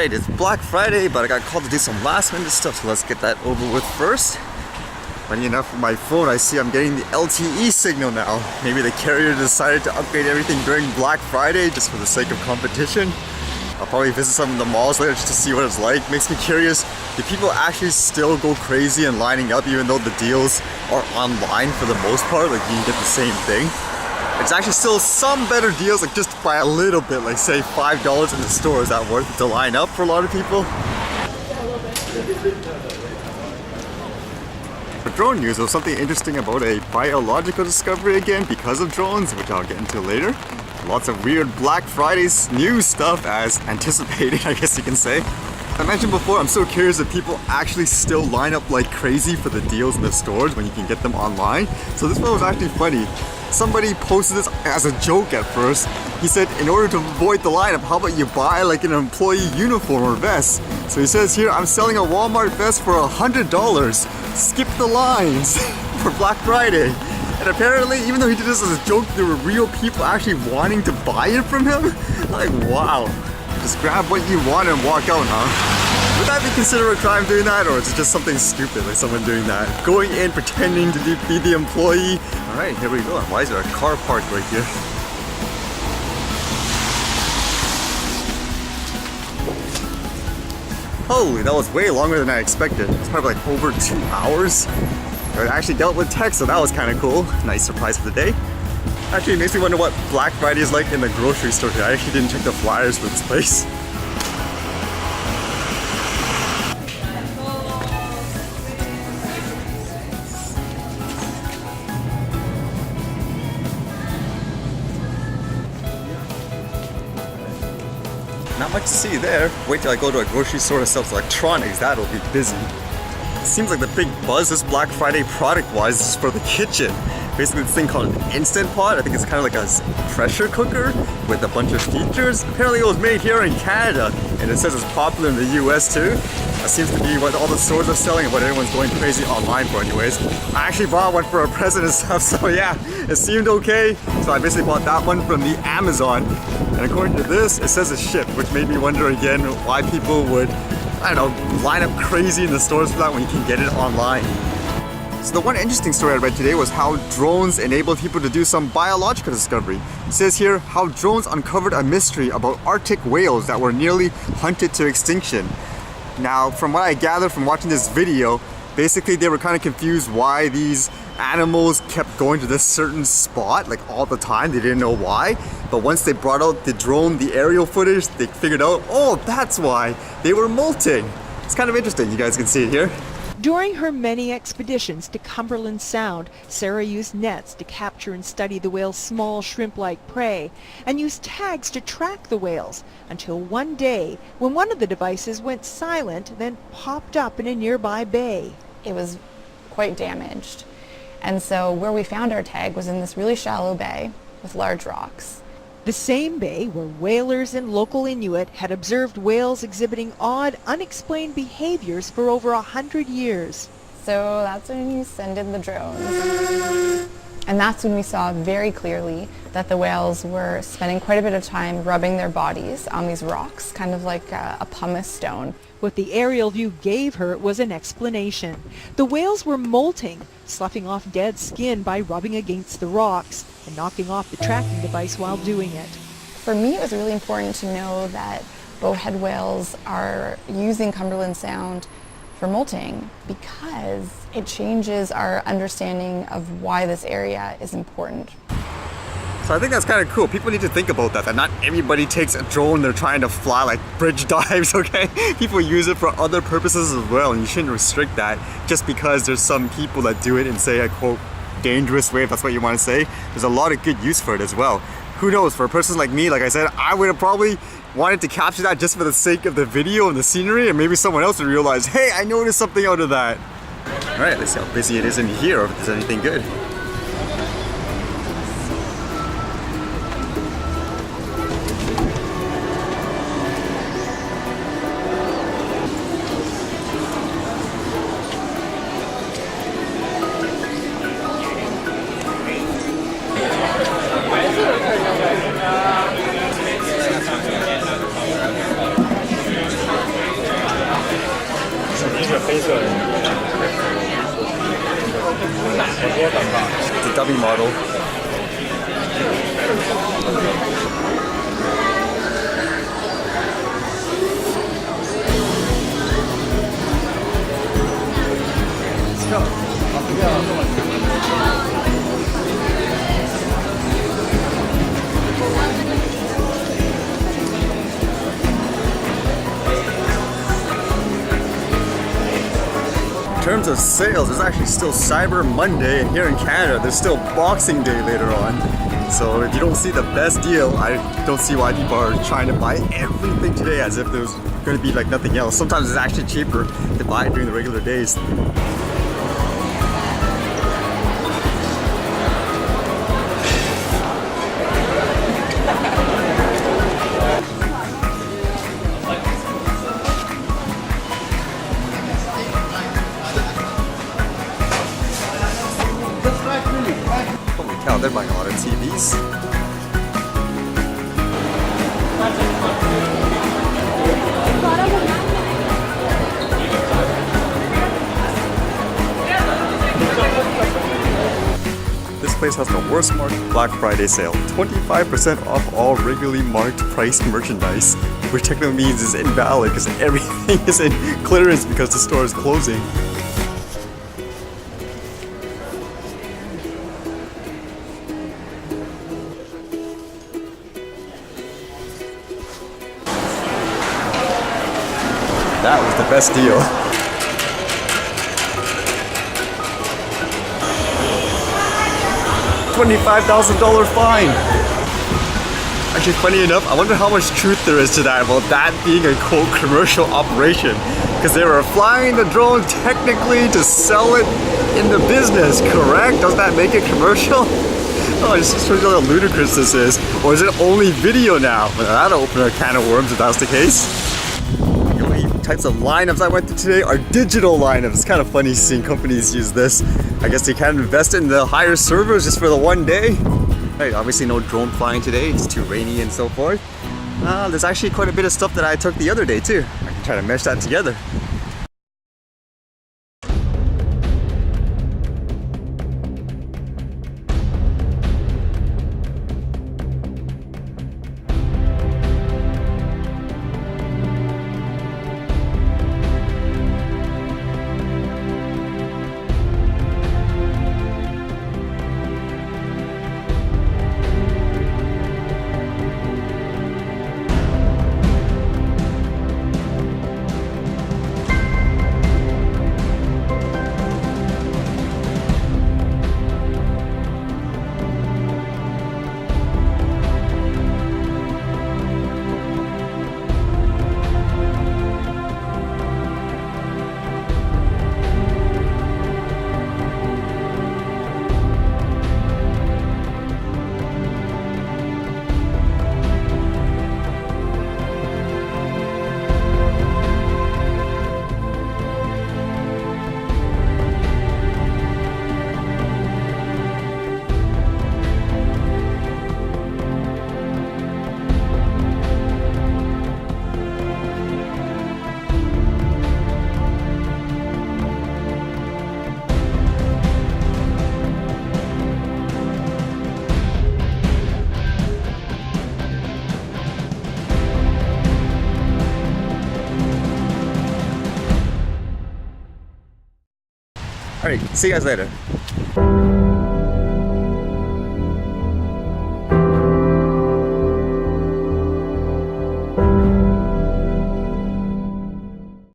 Alright, it's Black Friday, but I got called to do some last minute stuff, so let's get that over with first. Funny enough, with my phone, I see I'm getting the LTE signal now. Maybe the carrier decided to upgrade everything during Black Friday just for the sake of competition. I'll probably visit some of the malls later just to see what it's like. Makes me curious, do people actually still go crazy and lining up even though the deals are online for the most part? Like you can get the same thing. It's actually still some better deals, like just by a little bit, like say $5 in the store. Is that worth it to line up for a lot of people? For drone news, there was something interesting about a biological discovery again because of drones, which I'll get into later. Lots of weird Black Friday's news stuff as anticipated, I guess you can say. I mentioned before, I'm so curious if people actually still line up like crazy for the deals in the stores when you can get them online. So this one was actually funny. Somebody posted this as a joke at first. He said, in order to avoid the lineup, how about you buy like an employee uniform or vest? So he says here, I'm selling a Walmart vest for $100. Skip the lines for Black Friday. And apparently, even though he did this as a joke, there were real people actually wanting to buy it from him. Like, wow. Just grab what you want and walk out, huh? Would that be considered a crime doing that, or is it just something stupid, like someone doing that? Going in, pretending to be the employee. Alright, here we go. Why is there a car parked right here? Holy, that was way longer than I expected. It's probably like over 2 hours. I actually dealt with tech, so that was kind of cool. Nice surprise for the day. Actually, it makes me wonder what Black Friday is like in the grocery store today. I actually didn't check the flyers for this place. Not much to see there. Wait till I go to a grocery store that sells electronics. That'll be busy. Seems like the big buzz this Black Friday product-wise is for the kitchen. Basically this thing called an Instant Pot. I think it's kind of like a pressure cooker with a bunch of features. Apparently it was made here in Canada, and it says it's popular in the US too. That seems to be what all the stores are selling and what everyone's going crazy online for anyways. I actually bought one for a present and stuff, so yeah, it seemed okay. So I basically bought that one from the Amazon. And according to this, it says it's shipped, which made me wonder again why people would, I don't know, line up crazy in the stores for that when you can get it online. So the one interesting story I read today was how drones enabled people to do some biological discovery. It says here how drones uncovered a mystery about Arctic whales that were nearly hunted to extinction. Now, from what I gathered from watching this video, basically they were kind of confused why these animals kept going to this certain spot like all the time. They didn't know why, but once they brought out the drone, the aerial footage, they figured out, oh, that's why they were molting. It's kind of interesting. You guys can see it here. During her many expeditions to Cumberland Sound, Sarah used nets to capture and study the whale's small shrimp-like prey and used tags to track the whales until one day when one of the devices went silent, then popped up in a nearby bay. It was quite damaged, and so where we found our tag was in this really shallow bay with large rocks. The same bay where whalers and local Inuit had observed whales exhibiting odd, unexplained behaviors for over 100 years. So that's when we sent in the drones. And that's when we saw very clearly that the whales were spending quite a bit of time rubbing their bodies on these rocks, kind of like a pumice stone. What the aerial view gave her was an explanation. The whales were molting, sloughing off dead skin by rubbing against the rocks and knocking off the tracking device while doing it. For me, it was really important to know that bowhead whales are using Cumberland Sound for molting because it changes our understanding of why this area is important. So I think that's kind of cool. People need to think about that not everybody takes a drone they're trying to fly like bridge dives, okay? People use it for other purposes as well, and you shouldn't restrict that just because there's some people that do it in, say, a quote, dangerous way, if that's what you want to say. There's a lot of good use for it as well. Who knows, for a person like me, like I said, I would have probably wanted to capture that just for the sake of the video and the scenery, and maybe someone else would realize, hey, I noticed something out of that. Alright, let's see how busy it is in here, or if there's anything good. It's a dummy model. In terms of sales, there's actually still Cyber Monday, and here in Canada, there's still Boxing Day later on. So if you don't see the best deal, I don't see why people are trying to buy everything today as if there's going to be like nothing else. Sometimes it's actually cheaper to buy it during the regular days. Holy cow, they're buying a lot of TVs. This place has the worst marked Black Friday sale. 25% off all regularly marked priced merchandise, which technically means is invalid because everything is in clearance because the store is closing. That was the best deal. $25,000 fine. Actually, funny enough, I wonder how much truth there is to that about that being a quote commercial operation. Because they were flying the drone technically to sell it in the business, correct? Doesn't that make it commercial? Oh, it just shows you how ludicrous this is. Or is it only video now? Well, that'll open a can of worms if that's the case. The only types of lineups I went through today are digital lineups. It's kind of funny seeing companies use this. I guess they can invest in the higher servers just for the one day. Hey, obviously no drone flying today. It's too rainy and so forth. There's actually quite a bit of stuff that I took the other day too. I can try to mesh that together. Alright, see you guys later.